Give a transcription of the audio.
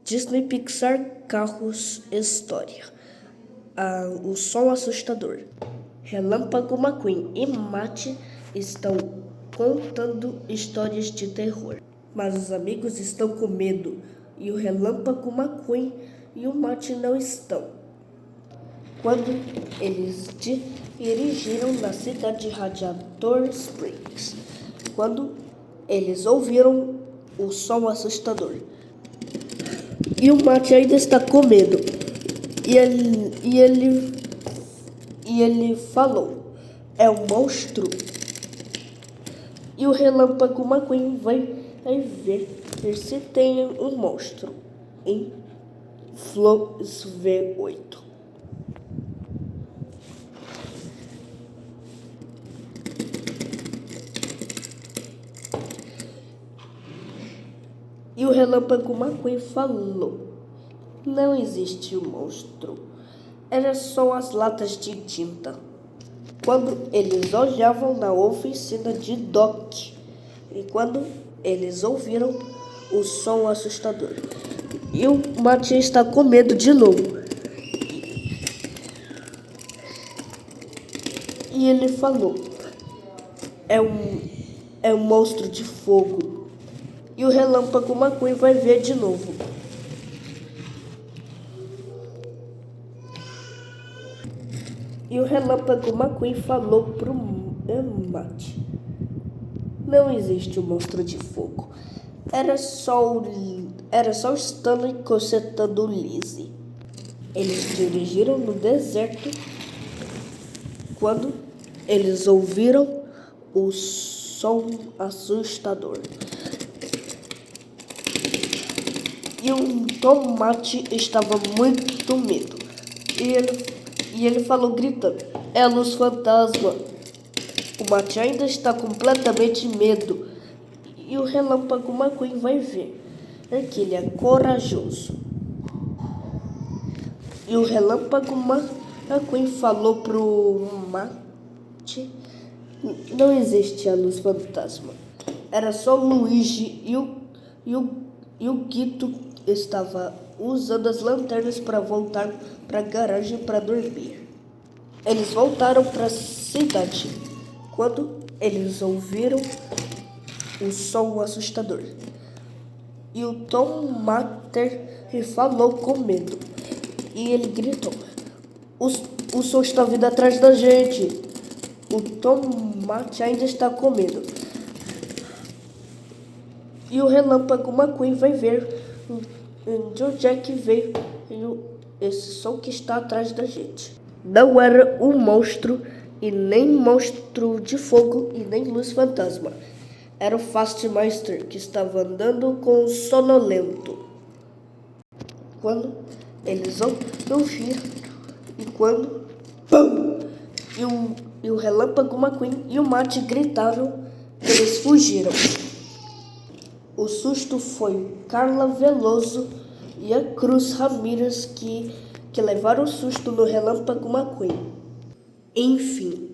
Disney Pixar Carros História. O Som Assustador. Relâmpago McQueen e Matt estão contando histórias de terror, mas os amigos estão com medo e o Relâmpago McQueen e o Matt não estão. Quando eles dirigiram na cidade de Radiator Springs, quando eles ouviram o som assustador. E o Matt ainda está com medo. E ele falou: é um monstro. E o Relâmpago McQueen vai ver se tem um monstro em Flores V8. E o Relâmpago McQueen falou: não existe um monstro, eram só as latas de tinta. Quando eles olhavam na oficina de Doc, e quando eles ouviram o som assustador. E o Matt está com medo de novo. E ele falou: é um monstro de fogo. E o Relâmpago McQueen vai ver de novo. E o Relâmpago McQueen falou pro Matt: não existe um monstro de fogo. Era só o Stanley consertando o Lizzie. Eles dirigiram no deserto quando eles ouviram o som assustador. E o Tomate estava muito medo. E ele falou gritando: é a luz fantasma. O Matt ainda está completamente medo. E o Relâmpago McQueen vai ver que ele é corajoso. E o Relâmpago McQueen falou pro Matt: não existe a luz fantasma. Era só o Luigi e o Guito estava usando as lanternas para voltar para a garagem para dormir. Eles voltaram para a cidade quando eles ouviram o som assustador. E o Tom Mater falou com medo. E ele gritou: o som está vindo atrás da gente. O Tom Mater ainda está com medo. E o Relâmpago McQueen vai ver de onde é que veio esse som que está atrás da gente. Não era um monstro, e nem monstro de fogo, e nem luz fantasma. Era o Fastmaster que estava andando com o sonolento. Quando eles ouviram, e quando pum! E o Relâmpago McQueen e o Matt gritaram, eles fugiram. O susto foi Carla Veloso e a Cruz Ramirez que levaram o susto no Relâmpago McQueen. Enfim.